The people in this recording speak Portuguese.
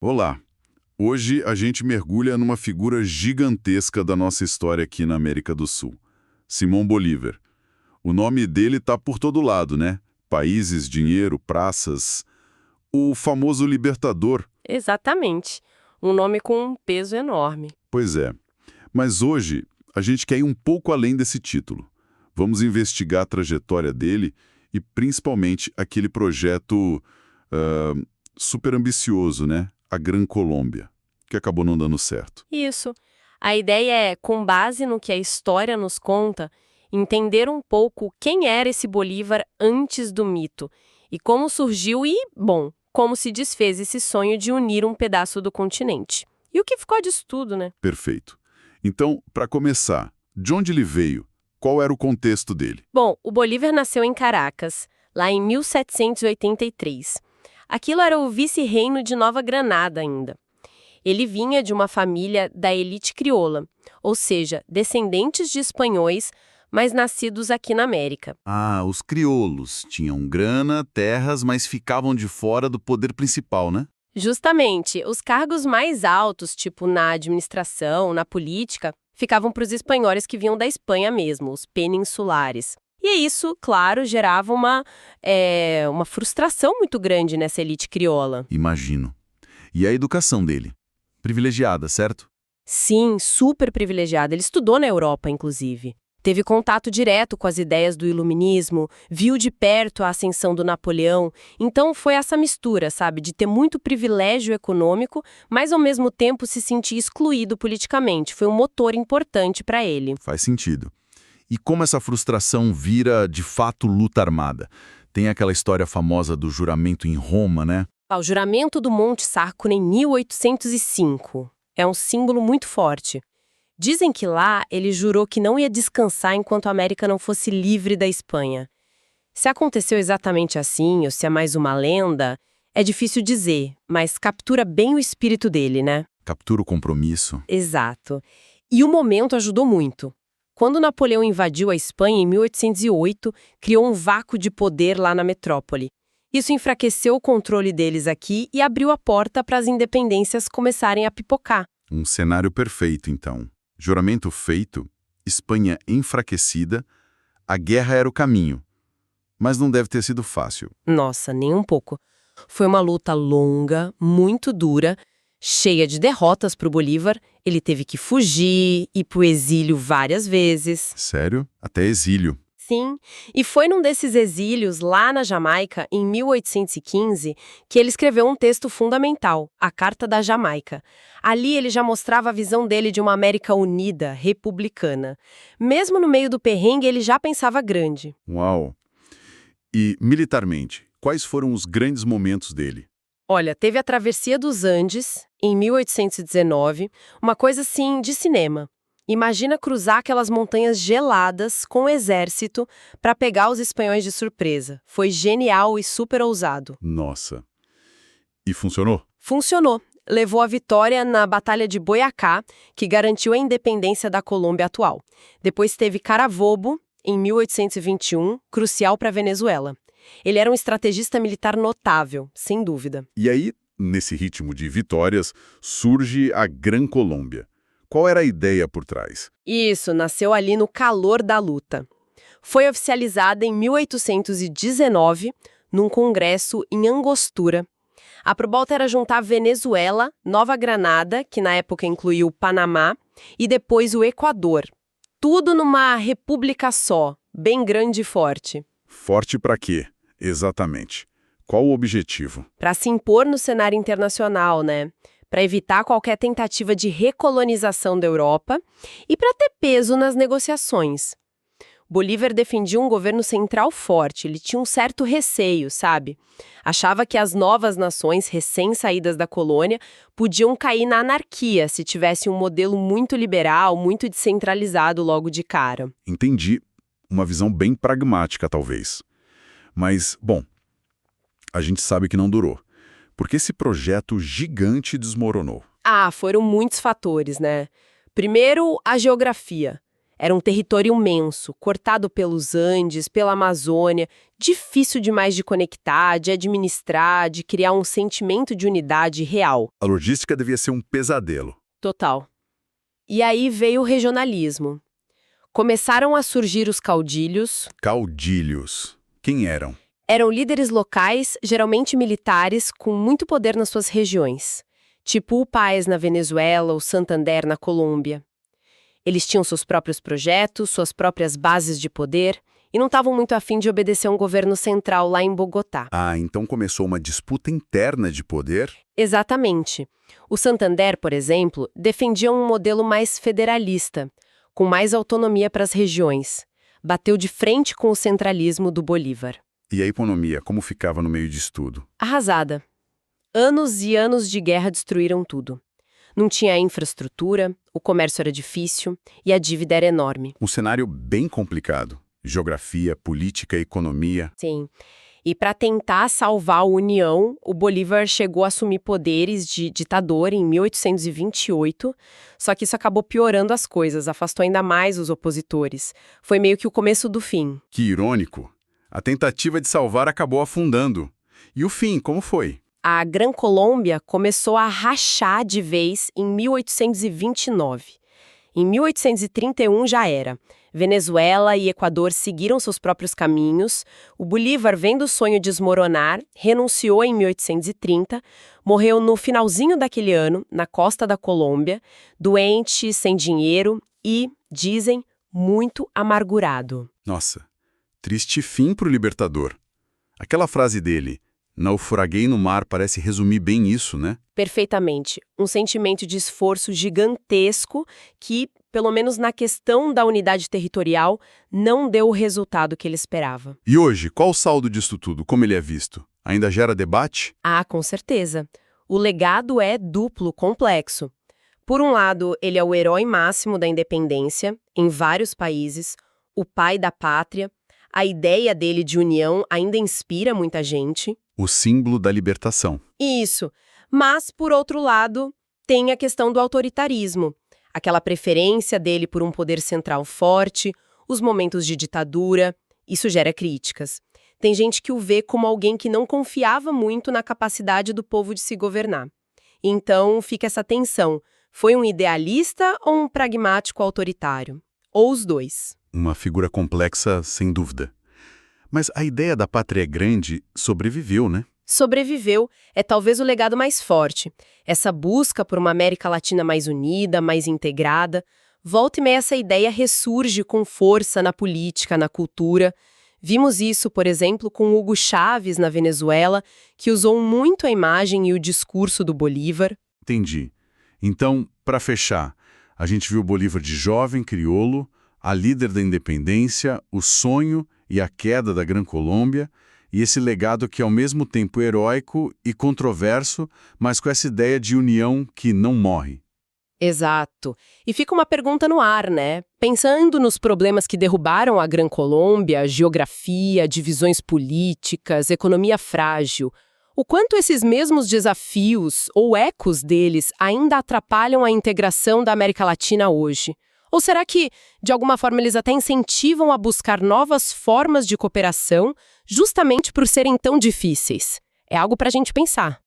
Olá! Hoje a gente mergulha numa figura gigantesca da nossa história aqui na América do Sul. Simão Bolívar. O nome dele tá por todo lado, né? Países, dinheiro, praças. O famoso libertador. Exatamente. Um nome com um peso enorme. Pois é. Mas hoje a gente quer ir um pouco além desse título. Vamos investigar a trajetória dele e principalmente aquele projeto super ambicioso, né? A Gran Colômbia, que acabou não dando certo. Isso. A ideia é, com base no que a história nos conta, entender um pouco quem era esse Bolívar antes do mito e como surgiu e, bom, como se desfez esse sonho de unir um pedaço do continente. E o que ficou disso tudo, né? Perfeito. Então, para começar, de onde ele veio? Qual era o contexto dele? Bom, o Bolívar nasceu em Caracas, lá em 1783. Aquilo era o vice-reino de Nova Granada ainda. Ele vinha de uma família da elite crioula, ou seja, descendentes de espanhóis, mas nascidos aqui na América. Ah, os crioulos. Tinham grana, terras, mas ficavam de fora do poder principal, né? Justamente, os cargos mais altos, tipo na administração, na política, ficavam para os espanhóis que vinham da Espanha mesmo, os peninsulares. E isso, claro, gerava uma frustração muito grande nessa elite crioula. Imagino. E a educação dele? Privilegiada, certo? Sim, super privilegiado. Ele estudou na Europa, inclusive. Teve contato direto com as ideias do iluminismo, viu de perto a ascensão do Napoleão. Então foi essa mistura, sabe, de ter muito privilégio econômico, mas ao mesmo tempo se sentir excluído politicamente. Foi um motor importante para ele. Faz sentido. E como essa frustração vira, de fato, luta armada? Tem aquela história famosa do juramento em Roma, né? O juramento do Monte Sacro em 1805. É um símbolo muito forte. Dizem que lá ele jurou que não ia descansar enquanto a América não fosse livre da Espanha. Se aconteceu exatamente assim, ou se é mais uma lenda, é difícil dizer, mas captura bem o espírito dele, né? Captura o compromisso. Exato. E o momento ajudou muito. Quando Napoleão invadiu a Espanha em 1808, criou um vácuo de poder lá na metrópole. Isso enfraqueceu o controle deles aqui e abriu a porta para as independências começarem a pipocar. Um cenário perfeito, então. Juramento feito, Espanha enfraquecida, a guerra era o caminho. Mas não deve ter sido fácil. Nossa, nem um pouco. Foi uma luta longa, muito dura, cheia de derrotas para o Bolívar. Ele teve que fugir, ir para o exílio várias vezes. Sério? Até exílio. Sim, e foi num desses exílios, lá na Jamaica, em 1815, que ele escreveu um texto fundamental, a Carta da Jamaica. Ali ele já mostrava a visão dele de uma América unida, republicana. Mesmo no meio do perrengue, ele já pensava grande. Uau! E, militarmente, quais foram os grandes momentos dele? Olha, teve a Travessia dos Andes, em 1819, uma coisa assim de cinema. Imagina cruzar aquelas montanhas geladas com o exército para pegar os espanhóis de surpresa. Foi genial e super ousado. Nossa! E funcionou? Funcionou. Levou a vitória na Batalha de Boyacá, que garantiu a independência da Colômbia atual. Depois teve Carabobo, em 1821, crucial para a Venezuela. Ele era um estrategista militar notável, sem dúvida. E aí, nesse ritmo de vitórias, surge a Gran Colômbia. Qual era a ideia por trás? Isso, nasceu ali no calor da luta. Foi oficializada em 1819, num congresso em Angostura. A proposta era juntar Venezuela, Nova Granada, que na época incluía o Panamá, e depois o Equador. Tudo numa república só, bem grande e forte. Forte para quê? Exatamente. Qual o objetivo? Para se impor no cenário internacional, né? Para evitar qualquer tentativa de recolonização da Europa e para ter peso nas negociações. Bolívar defendia um governo central forte, ele tinha um certo receio, sabe? Achava que as novas nações recém-saídas da colônia podiam cair na anarquia se tivesse um modelo muito liberal, muito descentralizado logo de cara. Entendi. Uma visão bem pragmática, talvez. Mas, bom, a gente sabe que não durou. Porque esse projeto gigante desmoronou. Foram muitos fatores, né? Primeiro, a geografia. Era um território imenso, cortado pelos Andes, pela Amazônia, difícil demais de conectar, de administrar, de criar um sentimento de unidade real. A logística devia ser um pesadelo. Total. E aí veio o regionalismo. Começaram a surgir os caudilhos. Caudilhos. Quem eram? Eram líderes locais, geralmente militares, com muito poder nas suas regiões. Tipo o Páez na Venezuela, o Santander na Colômbia. Eles tinham seus próprios projetos, suas próprias bases de poder, e não estavam muito afim de obedecer a um governo central lá em Bogotá. Ah, então começou uma disputa interna de poder? Exatamente. O Santander, por exemplo, defendia um modelo mais federalista, com mais autonomia para as regiões. Bateu de frente com o centralismo do Bolívar. E a economia, como ficava no meio disso tudo? Arrasada. Anos e anos de guerra destruíram tudo. Não tinha infraestrutura, o comércio era difícil e a dívida era enorme. Um cenário bem complicado. Geografia, política, economia. Sim. E para tentar salvar a União, o Bolívar chegou a assumir poderes de ditador em 1828, só que isso acabou piorando as coisas, afastou ainda mais os opositores. Foi meio que o começo do fim. Que irônico. A tentativa de salvar acabou afundando. E o fim, como foi? A Gran Colômbia começou a rachar de vez em 1829. Em 1831 já era. Venezuela e Equador seguiram seus próprios caminhos. O Bolívar, vendo o sonho desmoronar, renunciou em 1830, morreu no finalzinho daquele ano, na costa da Colômbia, doente, sem dinheiro e, dizem, muito amargurado. Nossa, triste fim para o libertador. Aquela frase dele, naufraguei no mar, parece resumir bem isso, né? Perfeitamente. Um sentimento de esforço gigantesco que, pelo menos na questão da unidade territorial, não deu o resultado que ele esperava. E hoje, qual o saldo disso tudo? Como ele é visto? Ainda gera debate? Ah, com certeza. O legado é duplo, complexo. Por um lado, ele é o herói máximo da independência, em vários países, o pai da pátria. A ideia dele de união ainda inspira muita gente. O símbolo da libertação. Isso. Mas, por outro lado, tem a questão do autoritarismo. Aquela preferência dele por um poder central forte, os momentos de ditadura. Isso gera críticas. Tem gente que o vê como alguém que não confiava muito na capacidade do povo de se governar. Então, fica essa tensão. Foi um idealista ou um pragmático autoritário? Ou os dois? Uma figura complexa, sem dúvida. Mas a ideia da pátria grande sobreviveu, né? Sobreviveu é talvez o legado mais forte. Essa busca por uma América Latina mais unida, mais integrada. Volta e meia essa ideia ressurge com força na política, na cultura. Vimos isso, por exemplo, com Hugo Chávez na Venezuela, que usou muito a imagem e o discurso do Bolívar. Entendi. Então, para fechar, a gente viu o Bolívar de jovem, crioulo, a líder da independência, o sonho e a queda da Gran Colômbia, e esse legado que é ao mesmo tempo heróico e controverso, mas com essa ideia de união que não morre. Exato. E fica uma pergunta no ar, né? Pensando nos problemas que derrubaram a Gran Colômbia, geografia, divisões políticas, economia frágil, o quanto esses mesmos desafios, ou ecos deles, ainda atrapalham a integração da América Latina hoje? Ou será que, de alguma forma, eles até incentivam a buscar novas formas de cooperação, justamente por serem tão difíceis? É algo para a gente pensar.